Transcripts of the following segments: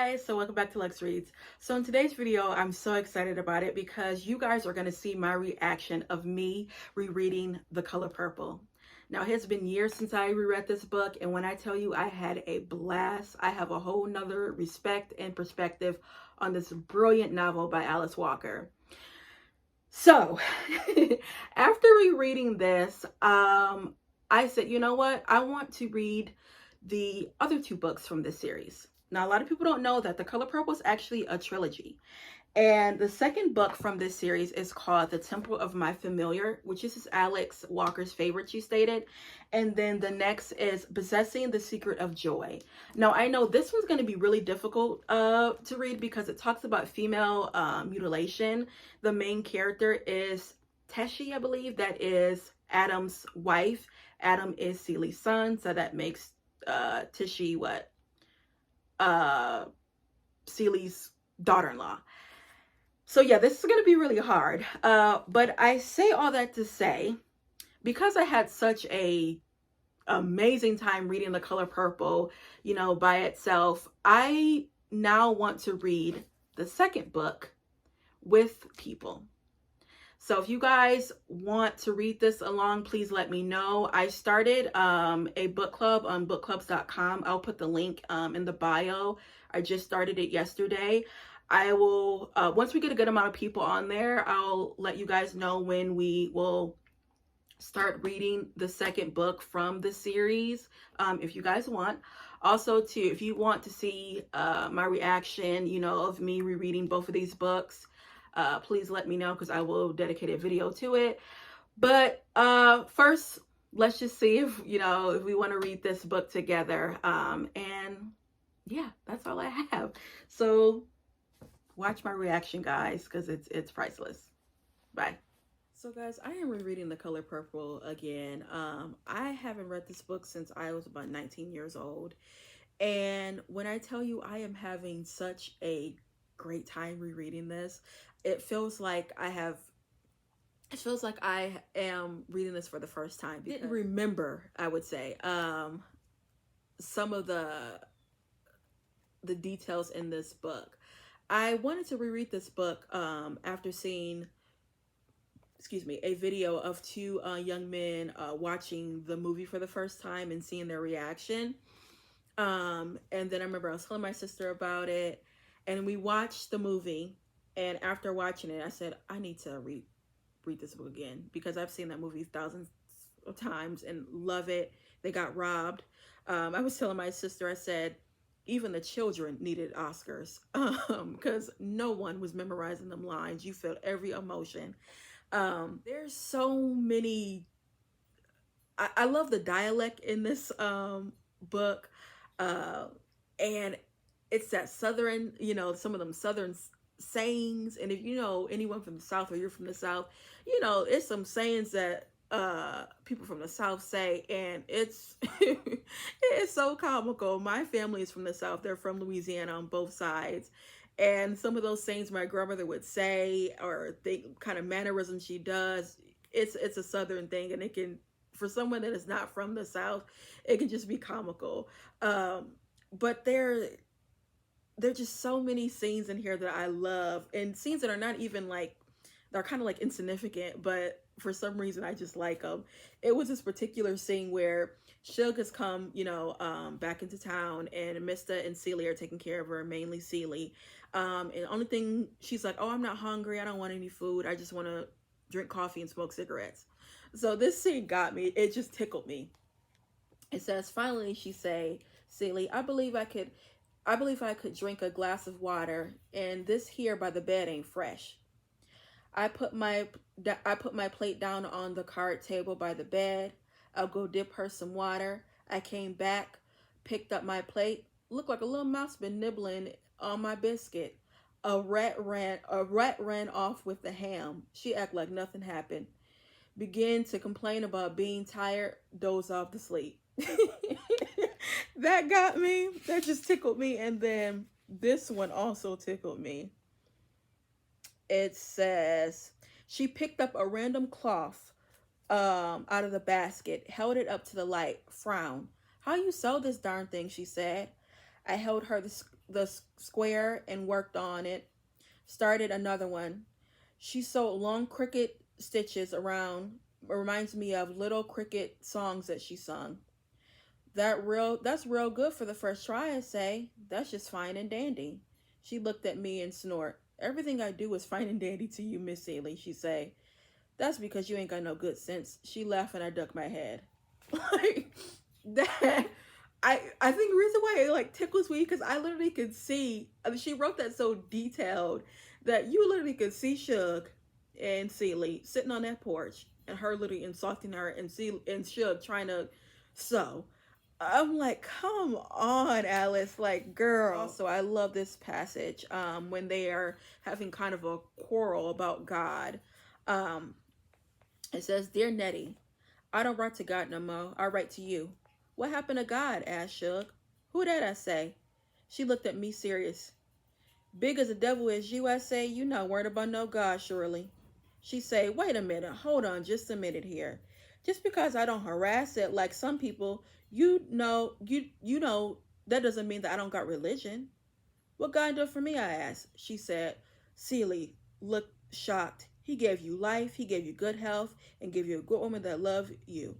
guys, so welcome back to Lex Reads. So in today's video, I'm so excited about it because you guys are going to see my reaction of me rereading The Color Purple. Now, it has been years since I reread this book, and when I tell you I had a blast, I have a whole nother respect and perspective on this brilliant novel by Alice Walker. So, after rereading this, I said, you know what? I want to read the other two books from this series. Now, a lot of people don't know that The Color Purple is actually a trilogy. And the second book from this series is called The Temple of My Familiar, which is Alex Walker's favorite, she stated. And then the next is Possessing the Secret of Joy. Now, I know this one's going to be really difficult to read because it talks about female mutilation. The main character is Teshi, I believe. That is Adam's wife. Adam is Celie's son, so that makes Tishi what? Celie's daughter-in-law. So yeah, this is going to be really hard. But I say all that to say, because I had such a amazing time reading The Color Purple, you know, by itself, I now want to read the second book with people. So if you guys want to read this along, please let me know. I started a book club on bookclubs.com. I'll put the link in the bio. I just started it yesterday. I will, once we get a good amount of people on there, I'll let you guys know when we will start reading the second book from the series, if you guys want. Also, too, if you want to see my reaction, you know, of me rereading both of these books, please let me know because I will dedicate a video to it. But first, let's just see if, you know, if we want to read this book together. And yeah, that's all I have. So watch my reaction, guys, because it's priceless. Bye. So guys, I am rereading The Color Purple again. I haven't read this book since I was about 19 years old. And when I tell you I am having such a great time rereading this, it feels like I am reading this for the first time. I didn't remember, I would say, some of the details in this book. I wanted to reread this book after seeing, a video of two young men watching the movie for the first time and seeing their reaction. And then I remember I was telling my sister about it, and we watched the movie. And after watching it, I said, I need to read this book again because I've seen that movie thousands of times and love it. They got robbed. I was telling my sister, I said, even the children needed Oscars because no one was memorizing them lines. You felt every emotion. There's so many. I love the dialect in this book, and it's that southern, you know, some of them southern sayings. And if you know anyone from the South or you're from the South, you know, it's some sayings that people from the South say, and it's it's so comical. My family is from the South. They're from Louisiana on both sides, and some of those sayings my grandmother would say, or the kind of mannerisms she does, it's a Southern thing, and it can, for someone that is not from the South, it can just be comical. But there are just so many scenes in here that I love, and scenes that are not even like, they're kind of like insignificant, but for some reason I just like them. It was this particular scene where Shug has come, you know, back into town, and Mista and Celie are taking care of her, mainly Celie. And the only thing, she's like, oh, I'm not hungry. I don't want any food. I just want to drink coffee and smoke cigarettes. So this scene got me. It just tickled me. It says, finally, she say, Celie, I believe I could drink a glass of water, and this here by the bed ain't fresh. I put my plate down on the card table by the bed. I'll go dip her some water. I came back, picked up my plate. Looked like a little mouse been nibbling on my biscuit. A rat ran off with the ham. She act like nothing happened. Began to complain about being tired, doze off to sleep. That got me. That just tickled me. And then this one also tickled me. It says, she picked up a random cloth out of the basket, held it up to the light, frowned. How you sew this darn thing, she said. I held her the square and worked on it. Started another one. She sewed long cricket stitches around. Reminds me of little cricket songs that she sung. That's real good for the first try, I say. That's just fine and dandy. She looked at me and snort. Everything I do is fine and dandy to you, Miss Seeley, she say. That's because you ain't got no good sense. She laughed and I ducked my head. Like that I think the reason why it like tickles me because I literally could see, I mean, she wrote that so detailed that you literally could see Suge and Seeley sitting on that porch and her literally insulting her and Suge trying to sew. I'm like, come on, Alice, like, girl. Also, I love this passage when they are having kind of a quarrel about God. Um, it says, Dear Nettie, I don't write to God no more. I write to you. What happened to God? Asked Suge. Who that? I say. She looked at me serious. Big as the devil is you, I say. You not worried about no God, surely. She say, wait a minute. Hold on just a minute here. Just because I don't harass it like some people, you know, that doesn't mean that I don't got religion. What God did for me, I asked. She said, Seeley looked shocked. He gave you life, he gave you good health, and gave you a good woman that loved you.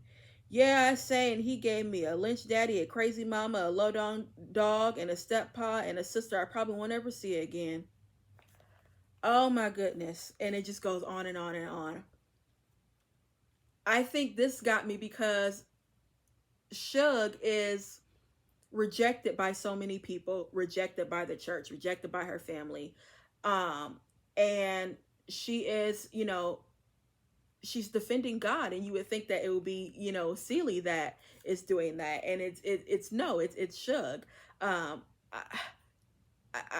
Yeah, I say, and he gave me a lynch daddy, a crazy mama, a low down dog, and a steppa, and a sister I probably won't ever see again. Oh my goodness. And it just goes on and on and on. I think this got me because Suge is rejected by so many people, rejected by the church, rejected by her family. And she is, you know, she's defending God, and you would think that it would be, you know, Seeley that is doing that, and it's no, it's Suge. Um, I,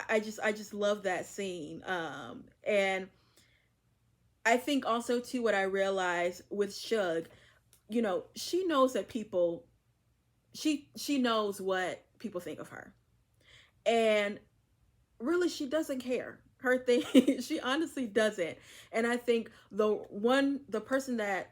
I just love that scene. And I think also too what I realized with Suge, you know, she knows that people, she knows what people think of her, and really she doesn't care her thing. She honestly doesn't. And I think the person that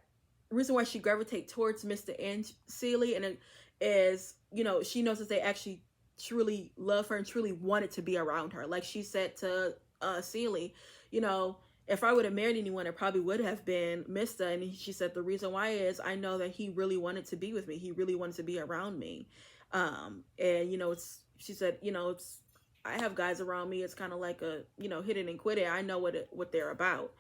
reason why she gravitate towards Mr. and Seeley, and it is, you know, she knows that they actually truly love her and truly wanted to be around her. Like she said to Seeley, you know, if I would have married anyone, it probably would have been Mr. And she said the reason why is I know that he really wanted to be with me. He really wanted to be around me. And you know, it's, she said, you know, it's, I have guys around me. It's kind of like a, you know, hit it and quit it. I know what they're about.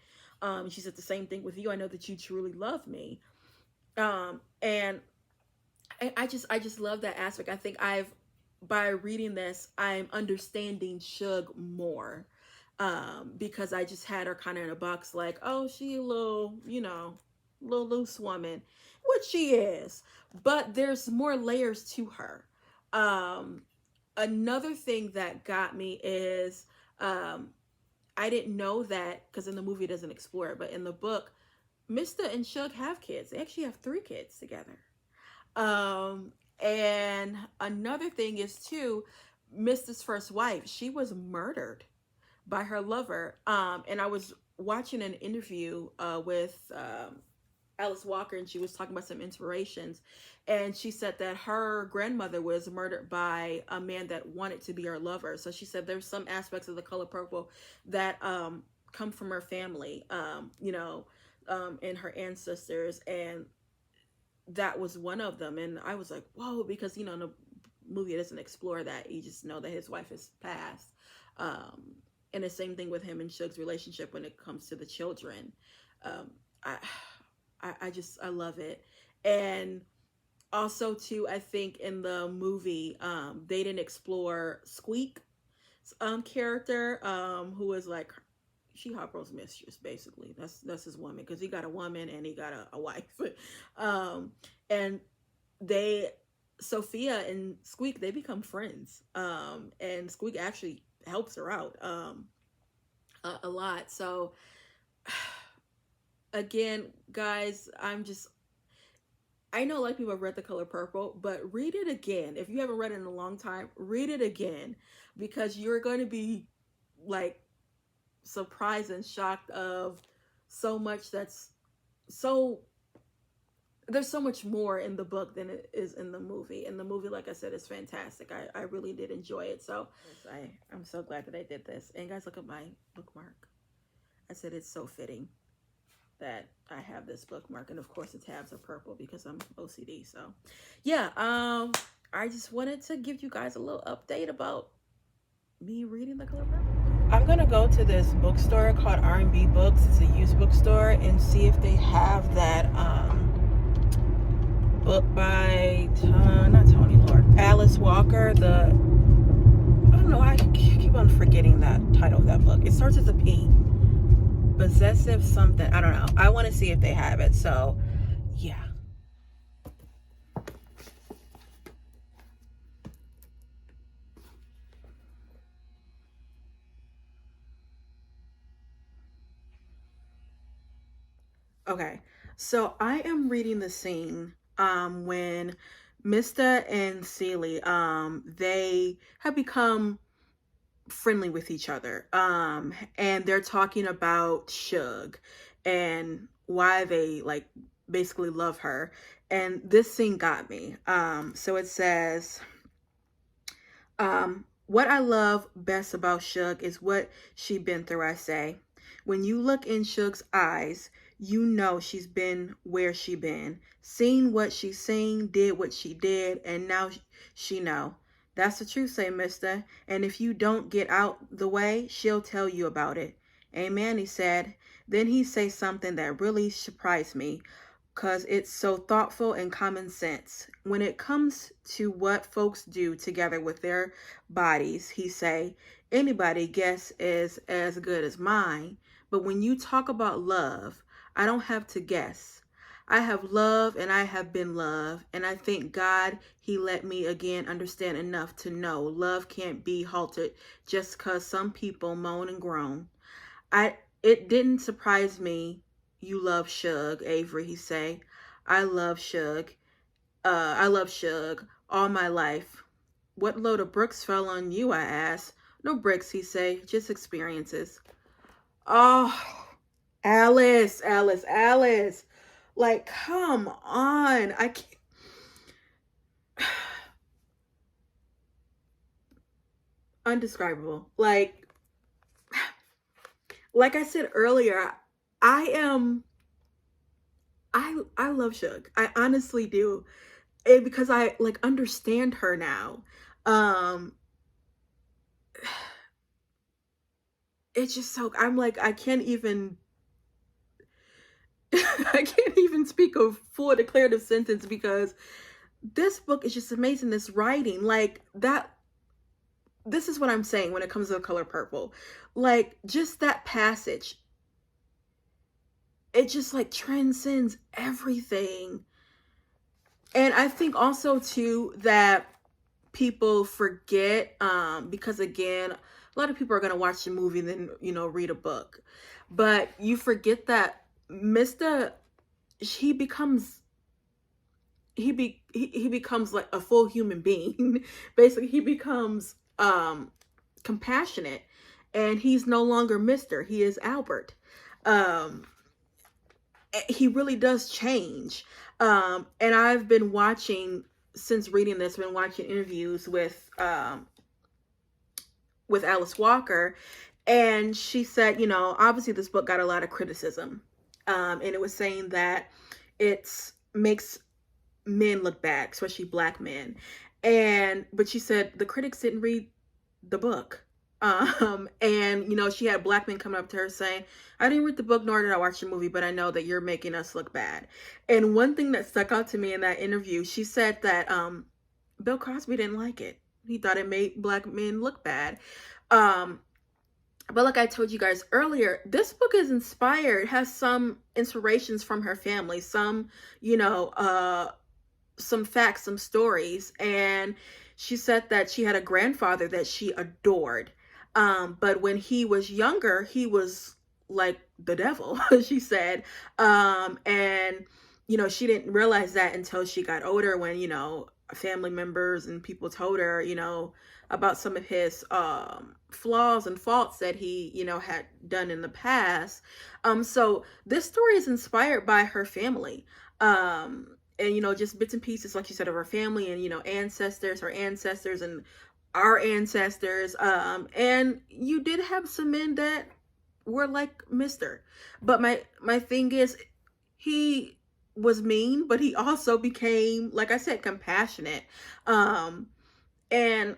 She said the same thing with you. I know that you truly love me. And I just love that aspect. I think by reading this, I'm understanding Suge more. Because I just had her kind of in a box like, oh, she a little, you know, little loose woman, which she is, but there's more layers to her. Another thing that got me is I didn't know that because in the movie it doesn't explore it, but in the book, Mr. and Suge have kids. They actually have 3 kids together. And another thing is too, Mr.'s first wife, she was murdered by her lover. And I was watching an interview with Alice Walker, and she was talking about some inspirations, and she said that her grandmother was murdered by a man that wanted to be her lover. So she said there's some aspects of The Color Purple that come from her family, you know, and her ancestors, and that was one of them. And I was like, whoa, because, you know, the movie doesn't explore that. You just know that his wife has passed. And the same thing with him and Suge's relationship when it comes to the children. I love it. And also too, I think in the movie, they didn't explore Squeak's character, who is like, she Harpo's mistress, basically. That's his woman, because he got a woman and he got a wife. And Sophia and Squeak, they become friends. And Squeak actually helps her out a lot. So again, guys, I know a lot of people have read The Color Purple, but read it again. If you haven't read it in a long time, read it again, because you're going to be like surprised and shocked of so much that's so there's so much more in the book than it is in the movie. And the movie, like I said, is fantastic. I really did enjoy it. So I'm so glad that I did this. And guys, look at my bookmark. I said it's so fitting that I have this bookmark, and of course the tabs are purple because I'm OCD. So yeah, I just wanted to give you guys a little update about me reading The Color Purple. I'm gonna go to this bookstore called R&B Books. It's a used bookstore, and see if they have that book by not Tony Lord, Alice Walker. I don't know, I keep on forgetting that title of that book. It starts with a P. Possessive something, I don't know. I want to see if they have it. So yeah. Okay, so I am reading the scene when Mista and Celie they have become friendly with each other, and they're talking about Suge and why they like basically love her. And this scene got me. So it says, what I love best about Suge is what she been through, I say. When you look in Suge's eyes, you know she's been where she been, seen what she seen, did what she did, and now she know. That's the truth, say Mister. And if you don't get out the way, she'll tell you about it. Amen, he said. Then he say something that really surprised me, because it's so thoughtful and common sense. When it comes to what folks do together with their bodies, he say, anybody guess is as good as mine. But when you talk about love, I don't have to guess. I have love and I have been loved, and I thank God he let me again understand enough to know love can't be halted just because some people moan and groan. It didn't surprise me you love Suge, Avery, he say. I love Suge. I love Suge all my life. What load of bricks fell on you, I asked. No bricks, he say, just experiences. Oh, Alice. Like, come on. I can't. Undescribable. Like I said earlier, I love Suge. I honestly do. And because I like understand her now. It's just so, I'm like, I can't even I can't even speak a full declarative sentence, because this book is just amazing. This writing, like that, this is what I'm saying when it comes to The Color Purple. Like, just that passage, it just like transcends everything. And I think also too that people forget, because again, a lot of people are going to watch the movie and then, read a book. But you forget that Mr. He becomes he becomes like a full human being. Basically, he becomes compassionate, and he's no longer Mr. He is Albert. He really does change. And I've been watching, since reading this, been watching interviews with Alice Walker, and she said, obviously this book got a lot of criticism, and it was saying that it makes men look bad, especially black men. But she said the critics didn't read the book. And she had black men coming up to her saying, I didn't read the book, nor did I watch the movie, but I know that you're making us look bad. And one thing that stuck out to me in that interview, she said that Bill Cosby didn't like it. He thought it made black men look bad. But like I told you guys earlier, this book is inspired, has some inspirations from her family, some facts, some stories. And she said that she had a grandfather that she adored. But when he was younger, he was like the devil, she said. And, she didn't realize that until she got older, when, family members and people told her, about some of his flaws and faults that he, had done in the past. So this story is inspired by her family. And just bits and pieces, like you said, of her family and ancestors, her ancestors, and our ancestors. And you did have some men that were like Mister, but my thing is, he was mean, but he also became, like I said, compassionate. And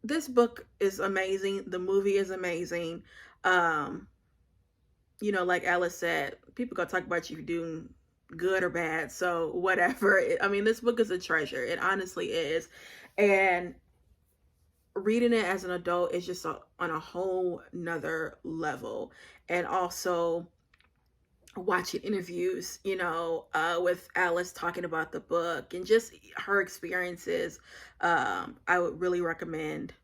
this book is amazing. The movie is amazing. Um, like Alice said, people gonna talk about you doing good or bad. So whatever. I mean, this book is a treasure. It honestly is. And reading it as an adult is just on a whole nother level. And also watching interviews, with Alice talking about the book and just her experiences. I would really recommend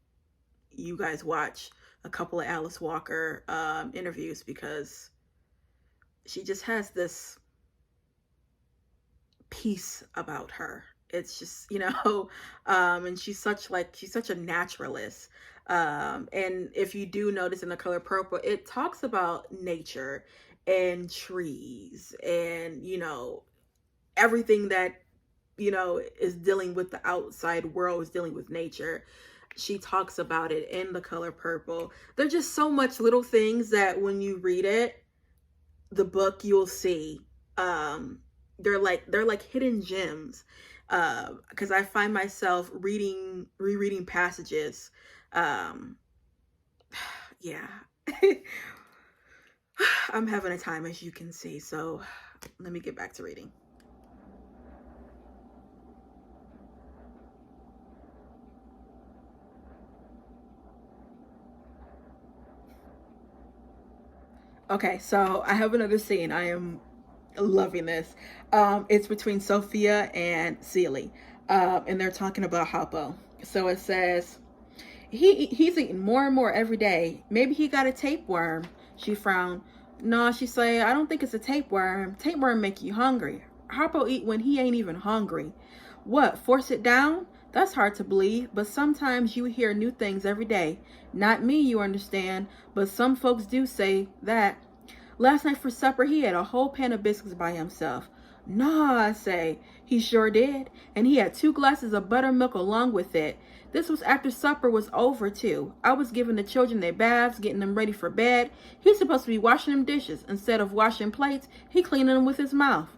you guys watch a couple of Alice Walker interviews, because she just has this peace about her. It's just, and she's such a naturalist. And if you do notice in The Color Purple, it talks about nature and trees and, everything that, is dealing with the outside world, is dealing with nature. She talks about it in The Color Purple. There's just so much little things that when you read it, the book, you'll see. They're like hidden gems. Because I find myself rereading passages. Yeah. I'm having a time, as you can see. So let me get back to reading. Okay, so I have another scene. I am loving this. It's between Sophia and Celie, and they're talking about Harpo. So it says, he's eating more and more every day. Maybe he got a tapeworm. She frowned. No, she said, I don't think it's a tapeworm. Tapeworm make you hungry. Harpo eat when he ain't even hungry. What, force it down? That's hard to believe, but sometimes you hear new things every day. Not me, you understand, but some folks do say that. Last night for supper, he had a whole pan of biscuits by himself. Nah, I say, he sure did, and he had 2 glasses of buttermilk along with it. This was after supper was over, too. I was giving the children their baths, getting them ready for bed. He's supposed to be washing them dishes. Instead of washing plates, he cleaning them with his mouth.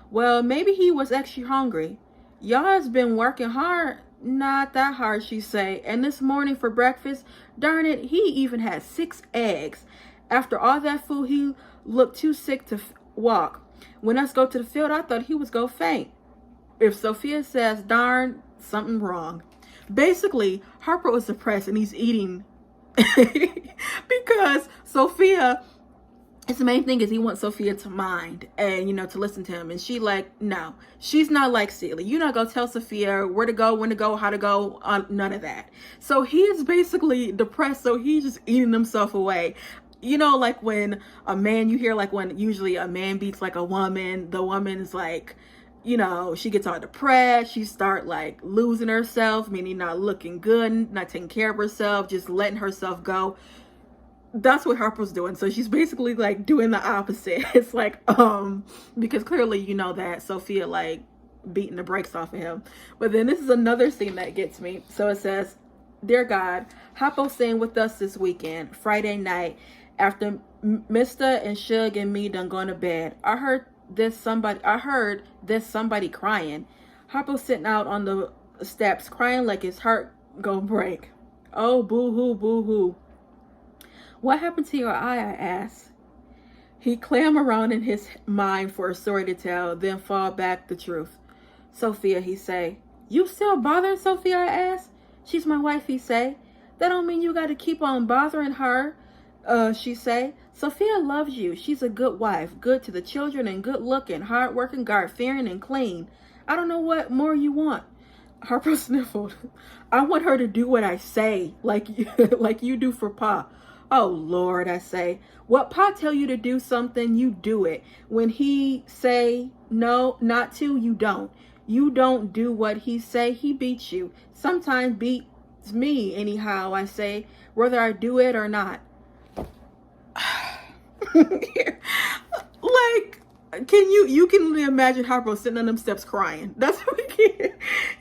Well, maybe he was extra hungry. Y'all has been working hard. Not that hard, she say. And this morning for breakfast, darn it, he even had 6 eggs. After all that food, he looked too sick to walk. When us go to the field, I thought he was go faint. If Sophia says darn, something wrong. Basically, Harper was depressed and he's eating because Sophia, his main thing is he wants Sophia to mind and, to listen to him. And she no, she's not like Celie. You're not going to tell Sophia where to go, when to go, how to go, none of that. So he is basically depressed. So he's just eating himself away. Like when a man, you hear like when usually a man beats like a woman, the woman's like, she gets all depressed. She start like losing herself, meaning not looking good, not taking care of herself, just letting herself go. That's what Harper's doing. So she's basically like doing the opposite. It's like, because clearly that Sophia like beating the brakes off of him. But then this is another scene that gets me. So it says, Dear God, Harpo staying with us this weekend, Friday night, after Mr. and Shug and me done gone to bed. I heard this somebody crying. Harpo sitting out on the steps crying like his heart gonna break. Oh, boo-hoo, boo-hoo. What happened to your eye, I asked. He clammed around in his mind for a story to tell, then fall back the truth. Sophia, he say. You still bothering Sophia, I asked. She's my wife, he say. That don't mean you gotta keep on bothering her, she say. Sophia loves you. She's a good wife, good to the children and good looking, hard working, God-fearing and clean. I don't know what more you want. Harper sniffled. I want her to do what I say, like you do for Pa. Oh, Lord, I say. What Pa tell you to do something, you do it. When he say no, not to, you don't. You don't do what he say, he beats you. Sometimes beats me, anyhow, I say, whether I do it or not. Like, you can imagine Harpo sitting on them steps crying. That's what he can.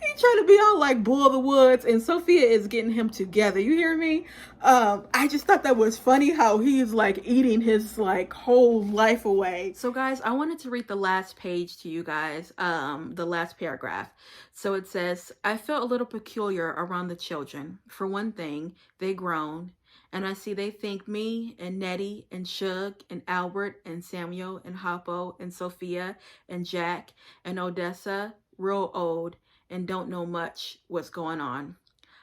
He trying to be all like Bull of the Woods, and Sophia is getting him together. You hear me? I just thought that was funny how he's like eating his like whole life away. So guys, I wanted to read the last page to you guys, the last paragraph. So it says, I felt a little peculiar around the children. For one thing, they grown. And I see they think me and Nettie and Shug and Albert and Samuel and Harpo and Sophia and Jack and Odessa real old and don't know much what's going on.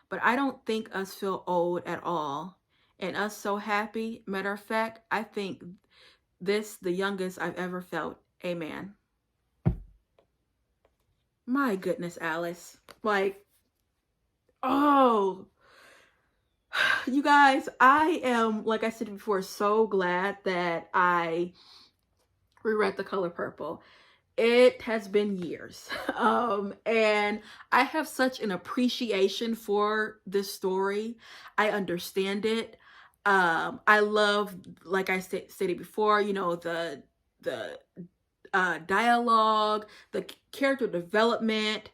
But I don't think us feel old at all. And us so happy. Matter of fact, I think this the youngest I've ever felt. Amen. My goodness, Alice. Like, oh... You guys, I am, like I said before, so glad that I reread The Color Purple. It has been years. And I have such an appreciation for this story. I understand it. I love, like I stated before, you know, the dialogue, the character development,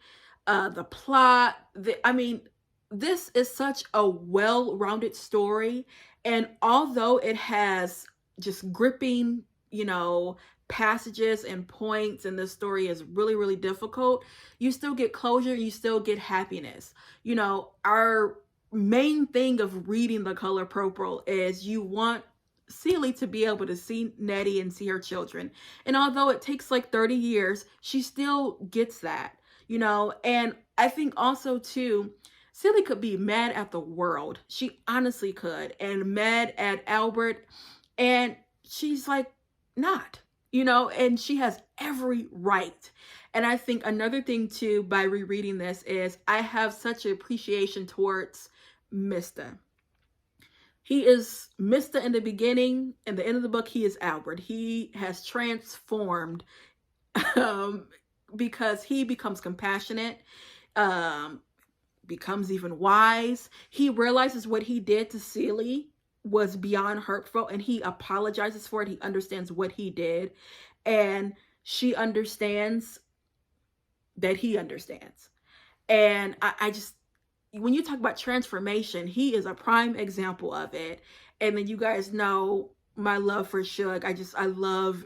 the plot. I mean, this is such a well-rounded story, and although it has just gripping, you know, passages and points, and the story is really, really difficult, you still get closure, you still get happiness. You know, our main thing of reading The Color Purple is you want Celie to be able to see Nettie and see her children. And although it takes like 30 years, she still gets that, you know. And I think also too, Celie could be mad at the world. She honestly could. And mad at Albert. And she's like, not, you know, and she has every right. And I think another thing too, by rereading this, is I have such an appreciation towards Mr. He is Mr. in the beginning, and the end of the book, he is Albert. He has transformed because he becomes compassionate, becomes even wise. He realizes what he did to Celie was beyond hurtful, and he apologizes for it. He understands what he did, and she understands that he understands. And I just, when you talk about transformation, he is a prime example of it. And then you guys know my love for Shug. I love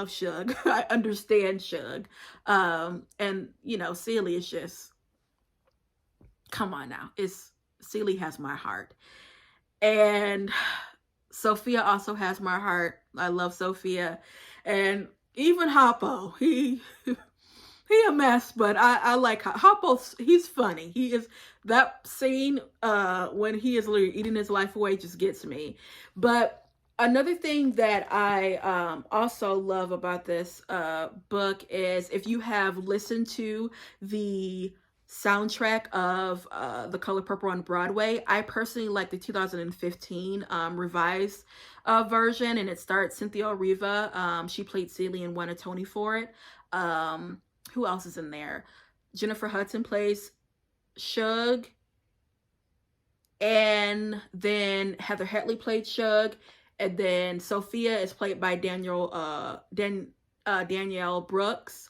Shug. I understand Shug. And you know, Celie is just, come on now. Celie has my heart. And Sophia also has my heart. I love Sophia. And even Harpo, he a mess, but I like Harpo. He's funny. He is, that scene when he is literally eating his life away just gets me. But another thing that I also love about this book is, if you have listened to the soundtrack of The Color Purple on Broadway, I personally like the 2015 revised version, and it starred Cynthia Erivo. She played Celie and won a Tony for it. Who else is in there? Jennifer Hudson plays Shug, and then Heather Headley played Shug, and then Sophia is played by Danielle Brooks.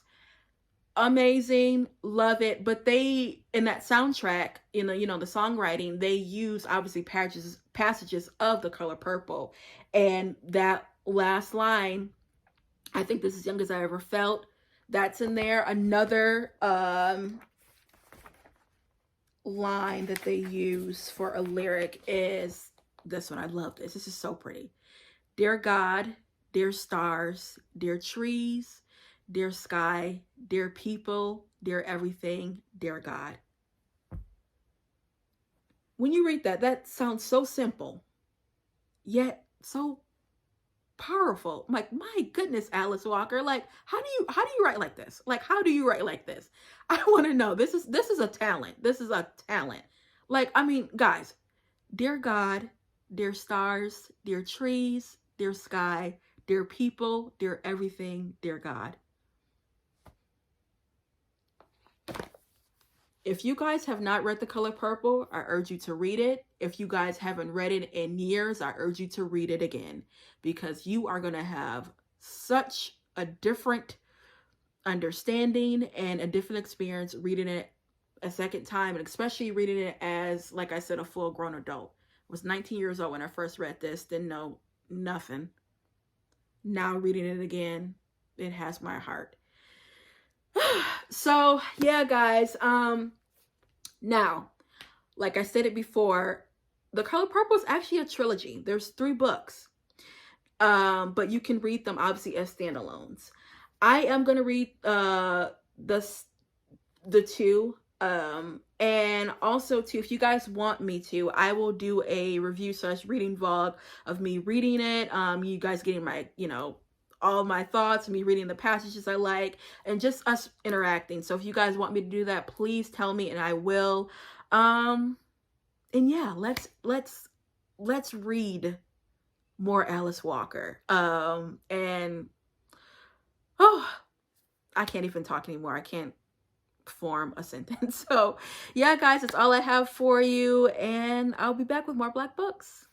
Amazing, love it. But they, in that soundtrack, you know, the songwriting, they use obviously passages of The Color Purple, and that last line, I think this is young as I ever felt, that's in there. Another line that they use for a lyric is this one. I love this. This is so pretty. Dear God, dear stars, dear trees, dear sky, dear people, dear everything, dear God. When you read that, that sounds so simple, yet so powerful. I'm like, my goodness, Alice Walker, like, how do you write like this? Like, how do you write like this? I want to know. This is a talent. This is a talent. Like, I mean, guys, dear God, dear stars, dear trees, dear sky, dear people, dear everything, dear God. If you guys have not read The Color Purple, I urge you to read it. If you guys haven't read it in years, I urge you to read it again, because you are going to have such a different understanding and a different experience reading it a second time, and especially reading it as, like I said, a full grown adult. I was 19 years old when I first read this, didn't know nothing. Now reading it again, it has my heart. So yeah, guys, now, like I said it before, The Color Purple is actually a trilogy. There's 3 books, but you can read them obviously as standalones. I am going to read the 2, and also too, if you guys want me to, I will do a review / reading vlog of me reading it, you guys getting my, you know, all my thoughts, me reading the passages I like, and just us interacting. So if you guys want me to do that, please tell me and I will. And yeah, let's read more Alice Walker. And oh, I can't even talk anymore. I can't form a sentence. So yeah, guys, that's all I have for you, and I'll be back with more Black books.